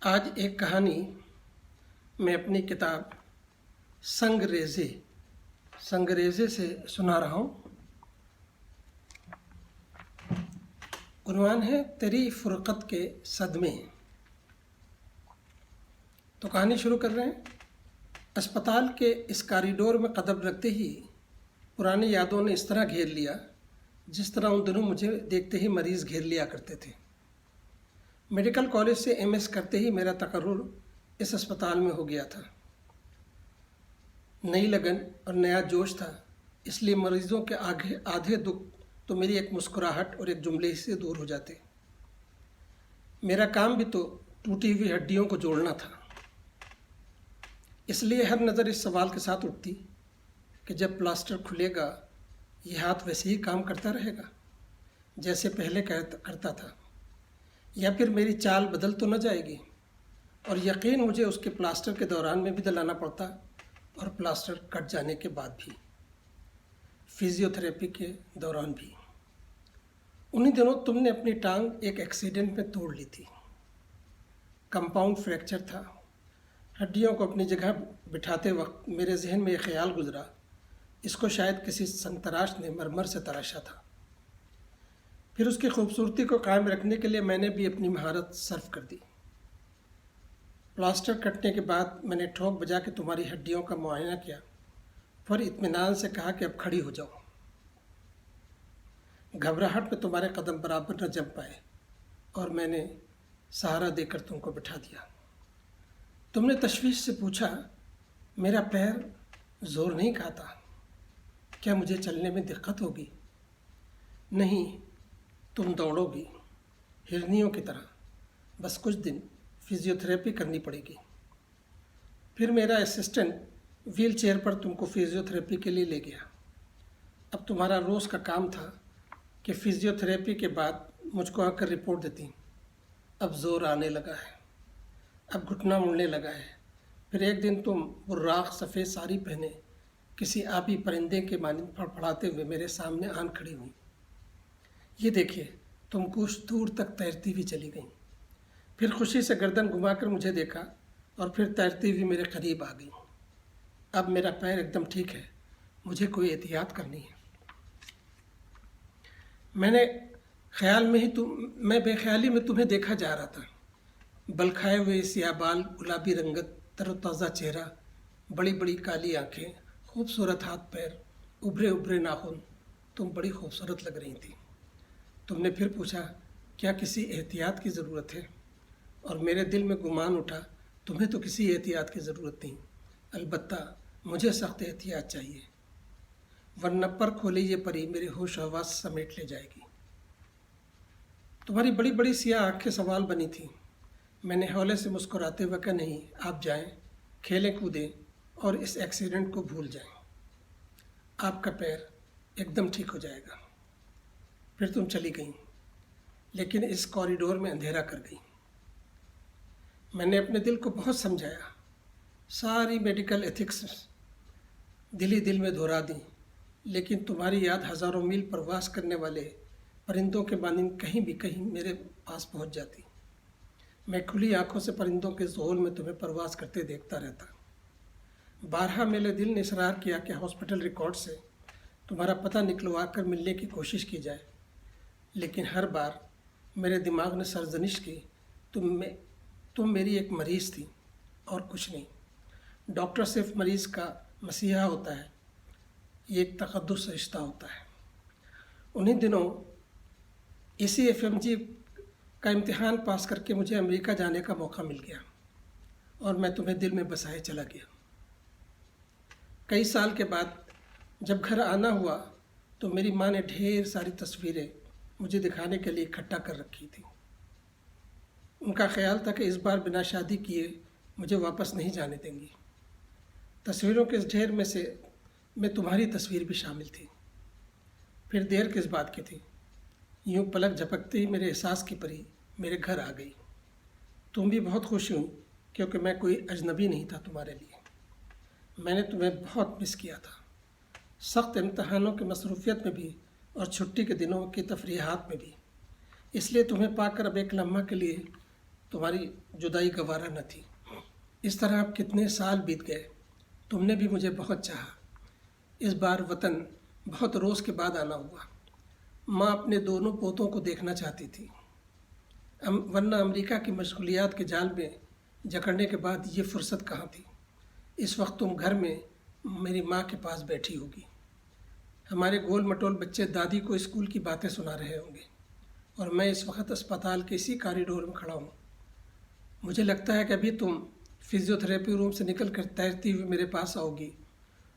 آج ایک کہانی میں اپنی کتاب سنگریزے سے سنا رہا ہوں۔ عنوان ہے تیری فرقت کے صدمے۔ تو کہانی شروع کر رہے ہیں۔ اسپتال کے اس کاریڈور میں قدم رکھتے ہی پرانی یادوں نے اس طرح گھیر لیا جس طرح ان دنوں مجھے دیکھتے ہی مریض گھیر لیا کرتے تھے۔ میڈیکل کالج سے ایم ایس کرتے ہی میرا تقرر اس اسپتال میں ہو گیا تھا۔ نئی لگن اور نیا جوش تھا، اس لیے مریضوں کے آدھے دکھ تو میری ایک مسکراہٹ اور ایک جملے سے دور ہو جاتے۔ میرا کام بھی تو ٹوٹی ہوئی ہڈیوں کو جوڑنا تھا، اس لیے ہر نظر اس سوال کے ساتھ اٹھتی کہ جب پلاسٹر کھلے گا یہ ہاتھ ویسے ہی کام کرتا رہے گا جیسے پہلے کرتا تھا، یا پھر میری چال بدل تو نہ جائے گی؟ اور یقین مجھے اس کے پلاسٹر کے دوران میں بھی دلانا پڑتا اور پلاسٹر کٹ جانے کے بعد بھی، فزیوتھراپی کے دوران بھی۔ انہی دنوں تم نے اپنی ٹانگ ایک ایکسیڈنٹ میں توڑ لی تھی۔ کمپاؤنڈ فریکچر تھا۔ ہڈیوں کو اپنی جگہ بٹھاتے وقت میرے ذہن میں یہ خیال گزرا، اس کو شاید کسی سنگ تراش نے مرمر سے تراشا تھا۔ پھر اس کی خوبصورتی کو قائم رکھنے کے لیے میں نے بھی اپنی مہارت صرف کر دی۔ پلاسٹر کٹنے کے بعد میں نے ٹھوک بجا کے تمہاری ہڈیوں کا معائنہ کیا، پھر اطمینان سے کہا کہ اب کھڑی ہو جاؤ۔ گھبراہٹ میں تمہارے قدم برابر نہ جم پائے اور میں نے سہارا دے کر تم کو بٹھا دیا۔ تم نے تشویش سے پوچھا، میرا پیر زور نہیں کھاتا، کیا مجھے چلنے میں دقت ہوگی؟ نہیں، تم دوڑو گی ہرنیوں کی طرح، بس کچھ دن فزیوتھراپی کرنی پڑے گی۔ پھر میرا اسسٹنٹ ویل چیئر پر تم کو فزیوتھراپی کے لیے لے گیا۔ اب تمہارا روز کا کام تھا کہ فزیوتھراپی کے بعد مجھ کو آ کر رپورٹ دیتی، اب زور آنے لگا ہے، اب گھٹنا مڑنے لگا ہے۔ پھر ایک دن تم براق سفید ساری پہنے کسی آبی پرندے کے مانند پھڑپڑاتے ہوئے میرے سامنے آن کھڑی ہوئی۔ یہ دیکھیے، تم کچھ دور تک تیرتی ہوئی چلی گئیں، پھر خوشی سے گردن گھما کر مجھے دیکھا اور پھر تیرتی ہوئی میرے قریب آ گئی۔ اب میرا پیر ایک دم ٹھیک ہے، مجھے کوئی احتیاط کرنی ہے۔ میں بے خیالی میں تمہیں دیکھا جا رہا تھا، بل کھائے ہوئے سیاہ بال، گلابی رنگت، تر و تازہ چہرہ، بڑی بڑی کالی آنکھیں، خوبصورت ہاتھ پیر، ابھرے ابھرے ناخن، تم بڑی خوبصورت لگ رہی تھی۔ تم نے پھر پوچھا، کیا کسی احتیاط کی ضرورت ہے؟ اور میرے دل میں گمان اٹھا، تمہیں تو کسی احتیاط کی ضرورت نہیں، البتہ مجھے سخت احتیاط چاہیے، ورنہ پر کھولے یہ پری میرے ہوش و حواس سمیٹ لے جائے گی۔ تمہاری بڑی بڑی سیاہ آنکھیں سوال بنی تھیں۔ میں نے ہولے سے مسکراتے ہوئے کہا، نہیں، آپ جائیں، کھیلیں کودیں اور اس ایکسیڈنٹ کو بھول جائیں، آپ کا پیر ایک دم ٹھیک ہو جائے گا۔ پھر تم چلی گئیں، لیکن اس کوریڈور میں اندھیرا کر گئی۔ میں نے اپنے دل کو بہت سمجھایا، ساری میڈیکل ایتھکس دل ہی دل میں دہرا دیں، لیکن تمہاری یاد ہزاروں میل پرواز کرنے والے پرندوں کے مانند کہیں میرے پاس پہنچ جاتی۔ میں کھلی آنکھوں سے پرندوں کے ظہول میں تمہیں پرواز کرتے دیکھتا رہتا۔ بارہا میرے دل نے اصرار کیا کہ ہاسپٹل ریکارڈ سے تمہارا پتہ نکلوا کر ملنے کی کوشش کی جائے، لیکن ہر بار میرے دماغ نے سرزنش کی، تم میری ایک مریض تھی اور کچھ نہیں۔ ڈاکٹر صرف مریض کا مسیحا ہوتا ہے، یہ ایک تقدس رشتہ ہوتا ہے۔ انہی دنوں ECFMG کا امتحان پاس کر کے مجھے امریکہ جانے کا موقع مل گیا اور میں تمہیں دل میں بسائے چلا گیا۔ کئی سال کے بعد جب گھر آنا ہوا تو میری ماں نے ڈھیر ساری تصویریں مجھے دکھانے کے لیے اکٹھا کر رکھی تھی۔ ان کا خیال تھا کہ اس بار بنا شادی کیے مجھے واپس نہیں جانے دیں گی۔ تصویروں کے اس ڈھیر میں تمہاری تصویر بھی شامل تھی۔ پھر دیر کس بات کی تھی، یوں پلک جھپکتے ہی میرے احساس کی پری میرے گھر آ گئی۔ تم بھی بہت خوش ہوئی کیونکہ میں کوئی اجنبی نہیں تھا تمہارے لیے۔ میں نے تمہیں بہت مس کیا تھا، سخت امتحانوں کی مصروفیت میں بھی اور چھٹی کے دنوں کی تفریحات میں بھی۔ اس لیے تمہیں پا کر اب ایک لمحہ کے لیے تمہاری جدائی گوارا نہ تھی۔ اس طرح اب کتنے سال بیت گئے، تم نے بھی مجھے بہت چاہا۔ اس بار وطن بہت روز کے بعد آنا ہوا۔ ماں اپنے دونوں پوتوں کو دیکھنا چاہتی تھی، ورنہ امریکہ کی مشغولیات کے جال میں جکڑنے کے بعد یہ فرصت کہاں تھی۔ اس وقت تم گھر میں میری ماں کے پاس بیٹھی ہوگی، ہمارے گول مٹول بچے دادی کو اسکول کی باتیں سنا رہے ہوں گے، اور میں اس وقت اسپتال کے اسی کاریڈور میں کھڑا ہوں۔ مجھے لگتا ہے کہ ابھی تم فزیو تھراپی روم سے نکل کر تیرتی ہوئی میرے پاس آؤ گی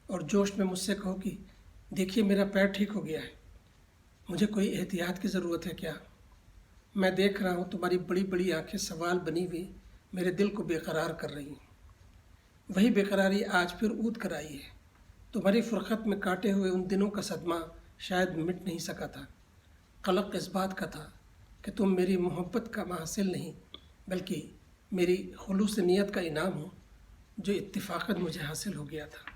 اور جوش میں مجھ سے کہو گی، دیکھیے میرا پیر ٹھیک ہو گیا ہے، مجھے کوئی احتیاط کی ضرورت ہے کیا؟ میں دیکھ رہا ہوں تمہاری بڑی بڑی آنکھیں سوال بنی ہوئی میرے دل کو بے قرار کر رہی ہیں۔ وہی بے قراری آج پھر اود کر آئی ہے۔ تمہاری فرقت میں کاٹے ہوئے ان دنوں کا صدمہ شاید مٹ نہیں سکا تھا۔ قلق اس بات کا تھا کہ تم میری محبت کا محصل نہیں بلکہ میری خلوص نیت کا انعام ہو، جو اتفاقاً مجھے حاصل ہو گیا تھا۔